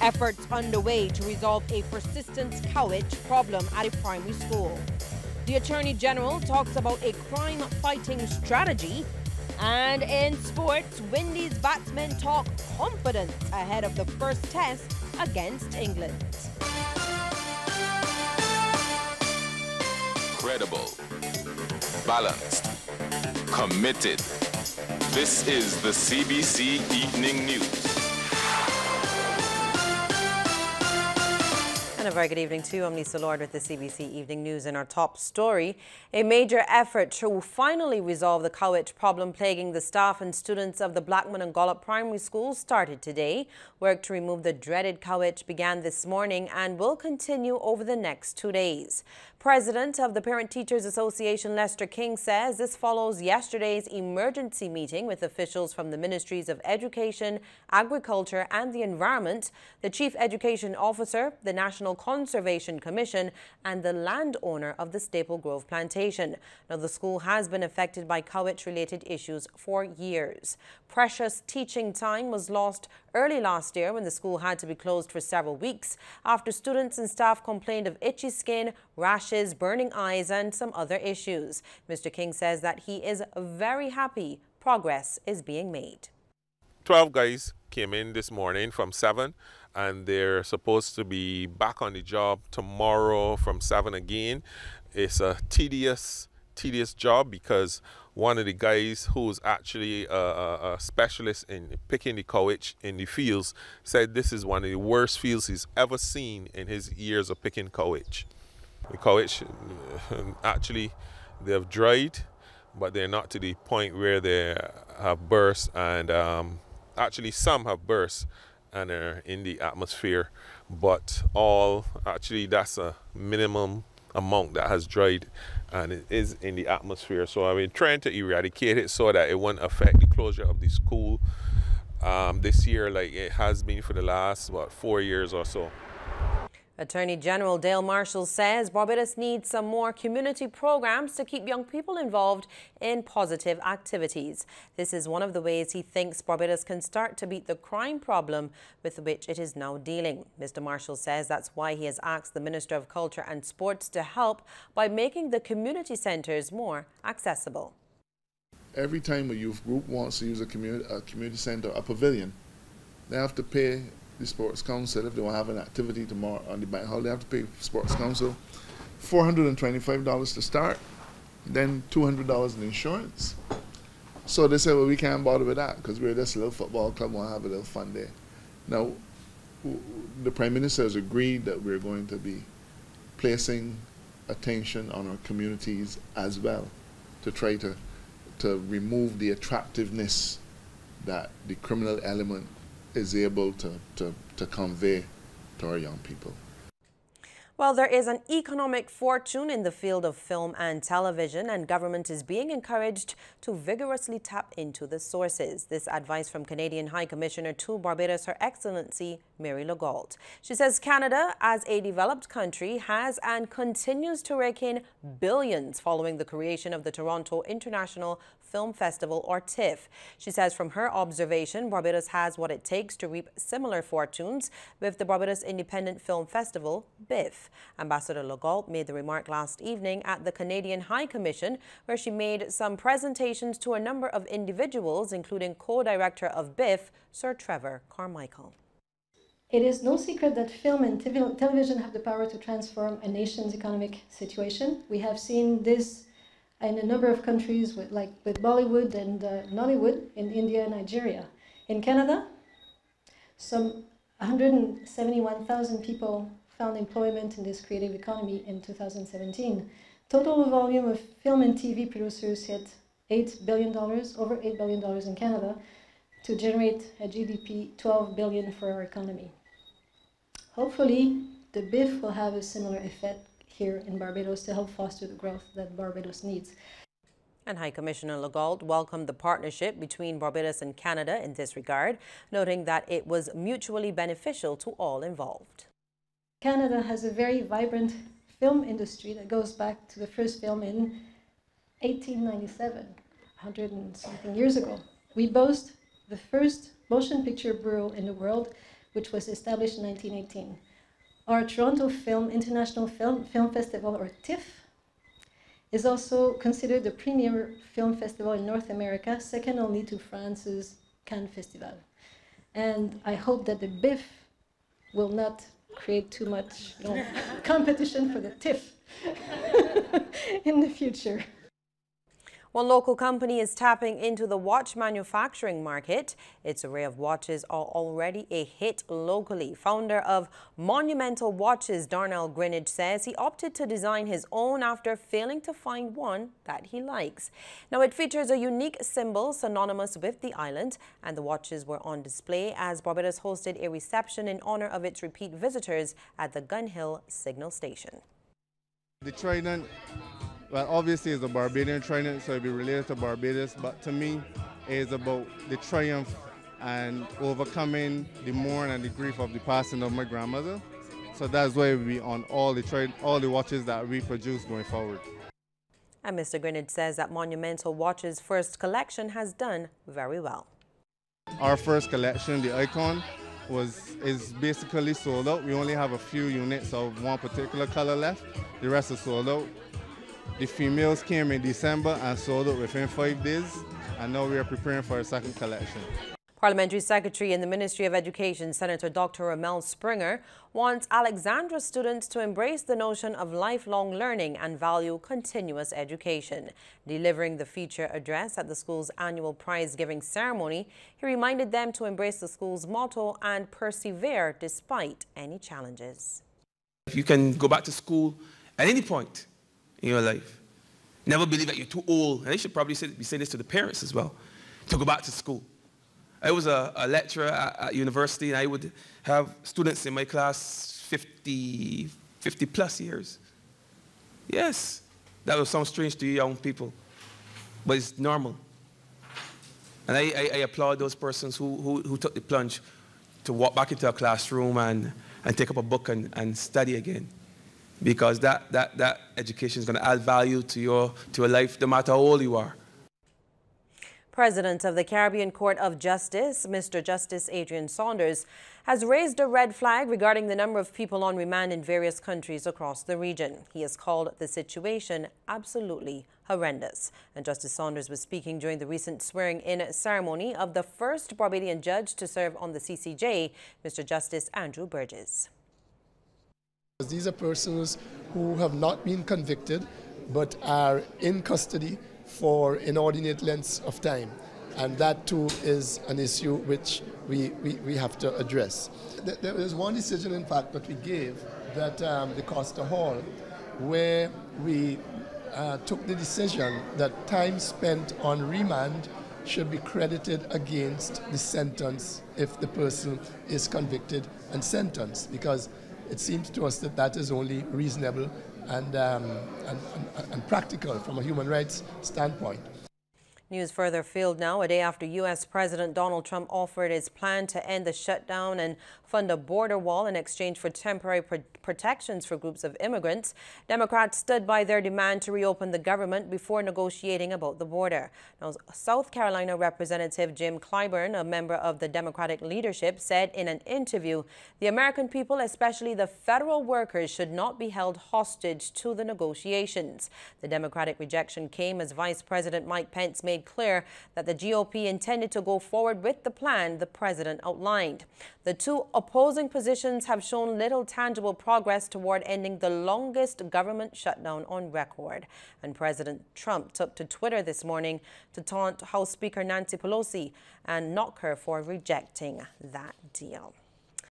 Efforts underway to resolve a persistent cowage problem at a primary school. The Attorney General talks about a crime-fighting strategy. And in sports, Windies batsmen talk confidence ahead of the first test against England. Credible, balanced, committed. This is the CBC Evening News. And a very good evening to you. I'm Lisa Lord with the CBC Evening News. In our top story, a major effort to finally resolve the cowage problem plaguing the staff and students of the Blackman and Gollop primary schools started today. Work to remove the dreaded cowage began this morning and will continue over the next 2 days. President of the Parent Teachers Association, Lester King, says this follows yesterday's emergency meeting with officials from the Ministries of Education, Agriculture and the Environment, the Chief Education Officer, the National Conservation Commission and the landowner of the Staple Grove plantation. Now, the school has been affected by cowage-related issues for years. Precious teaching time was lost early last year when the school had to be closed for several weeks after students and staff complained of itchy skin, rashes, burning eyes and some other issues. Mr. King says that he is very happy progress is being made. 12 guys came in this morning from 7 and they're supposed to be back on the job tomorrow from 7 again. It's a tedious job because one of the guys who's actually a specialist in picking the cowage in the fields said this is one of the worst fields he's ever seen in his years of picking cowage. The cowage, actually, they have dried, but they're not to the point where they have burst, and actually some have burst and are in the atmosphere, but actually that's a minimum amount that has dried and it is in the atmosphere. So I've been trying to eradicate it so that it won't affect the closure of the school this year like it has been for the last 4 years or so. Attorney General Dale Marshall says Barbados needs some more community programs to keep young people involved in positive activities. This is one of the ways he thinks Barbados can start to beat the crime problem with which it is now dealing. Mr. Marshall says that's why he has asked the Minister of Culture and Sports to help by making the community centres more accessible. Every time a youth group wants to use a community centre, a pavilion, they have to pay the Sports Council. If they want to have an activity tomorrow on the bank holiday, they have to pay Sports Council $425 to start, then $200 in insurance. So they say, well, we can't bother with that because we're just a little football club, want to have a little fun there. Now, the Prime Minister has agreed that we're going to be placing attention on our communities as well to try to remove the attractiveness that the criminal element is able to convey to our young people. Well, there is an economic fortune in the field of film and television, and government is being encouraged to vigorously tap into the sources. This advice from Canadian High Commissioner to Barbados, Her Excellency Mary Legault. She says Canada, as a developed country, has and continues to rake in billions following the creation of the Toronto International Film Festival, or TIFF. She says from her observation, Barbados has what it takes to reap similar fortunes with the Barbados Independent Film Festival, BIFF. Ambassador Legault made the remark last evening at the Canadian High Commission, where she made some presentations to a number of individuals, including co-director of BIFF, Sir Trevor Carmichael. It is no secret that film and television have the power to transform a nation's economic situation. We have seen this in a number of countries with Bollywood and Nollywood in India and Nigeria. In Canada, some 171,000 people found employment in this creative economy in 2017. Total volume of film and TV producers hit $8 billion, over $8 billion in Canada, to generate a GDP $12 billion for our economy. Hopefully, the BIFF will have a similar effect here in Barbados to help foster the growth that Barbados needs. And High Commissioner Legault welcomed the partnership between Barbados and Canada in this regard, noting that it was mutually beneficial to all involved. Canada has a very vibrant film industry that goes back to the first film in 1897, 100 and something years ago. We boast the first motion picture bureau in the world which was established in 1918. Our Toronto International Film Festival, or TIFF, is also considered the premier film festival in North America, second only to France's Cannes Festival. And I hope that the BIF will not create too much competition for the TIFF in the future. One local company is tapping into the watch manufacturing market. Its array of watches are already a hit locally. Founder of Monumental Watches, Darnell Greenidge, says he opted to design his own after failing to find one that he likes. Now, it features a unique symbol synonymous with the island, and the watches were on display as Barbados hosted a reception in honor of its repeat visitors at the Gun Hill Signal Station. The Trident, well, obviously it's a Barbadian Trident, so it'll be related to Barbados, but to me, it's about the triumph and overcoming the mourn and the grief of the passing of my grandmother. So that's why we'll be on all the watches that we produce going forward. And Mr. Greenidge says that Monumental Watches' first collection has done very well. Our first collection, the Icon, is basically sold out. We only have a few units of one particular color left. The rest is sold out. The females came in December and sold out within 5 days, and now we are preparing for a second collection. Parliamentary Secretary in the Ministry of Education, Senator Dr. Ramel Springer, wants Alexandra students to embrace the notion of lifelong learning and value continuous education. Delivering the feature address at the school's annual prize-giving ceremony, he reminded them to embrace the school's motto and persevere despite any challenges. If you can go back to school at any point in your life, never believe that you're too old, and they should probably be saying this to the parents as well, to go back to school. I was a lecturer at university, and I would have students in my class 50 plus years. Yes, that would sound strange to you young people, but it's normal. And I applaud those persons who took the plunge to walk back into a classroom and take up a book and study again. Because that education is going to add value to your life, no matter how old you are. President of the Caribbean Court of Justice, Mr. Justice Adrian Saunders, has raised a red flag regarding the number of people on remand in various countries across the region. He has called the situation absolutely horrendous. And Justice Saunders was speaking during the recent swearing-in ceremony of the first Barbadian judge to serve on the CCJ, Mr. Justice Andrew Burgess. These are persons who have not been convicted but are in custody for inordinate lengths of time, and that too is an issue which we have to address. There is one decision, in fact, that we gave, that the Costa Hall, where we took the decision that time spent on remand should be credited against the sentence if the person is convicted and sentenced, because it seems to us that that is only reasonable and practical from a human rights standpoint. News further afield now. A day after U.S. President Donald Trump offered his plan to end the shutdown and fund a border wall in exchange for temporary protections for groups of immigrants, Democrats stood by their demand to reopen the government before negotiating about the border. Now, South Carolina Representative Jim Clyburn, a member of the Democratic leadership, said in an interview, the American people, especially the federal workers, should not be held hostage to the negotiations. The Democratic rejection came as Vice President Mike Pence made clear that the GOP intended to go forward with the plan the president outlined. The two opposing positions have shown little tangible progress toward ending the longest government shutdown on record. And President Trump took to Twitter this morning to taunt House Speaker Nancy Pelosi and knock her for rejecting that deal.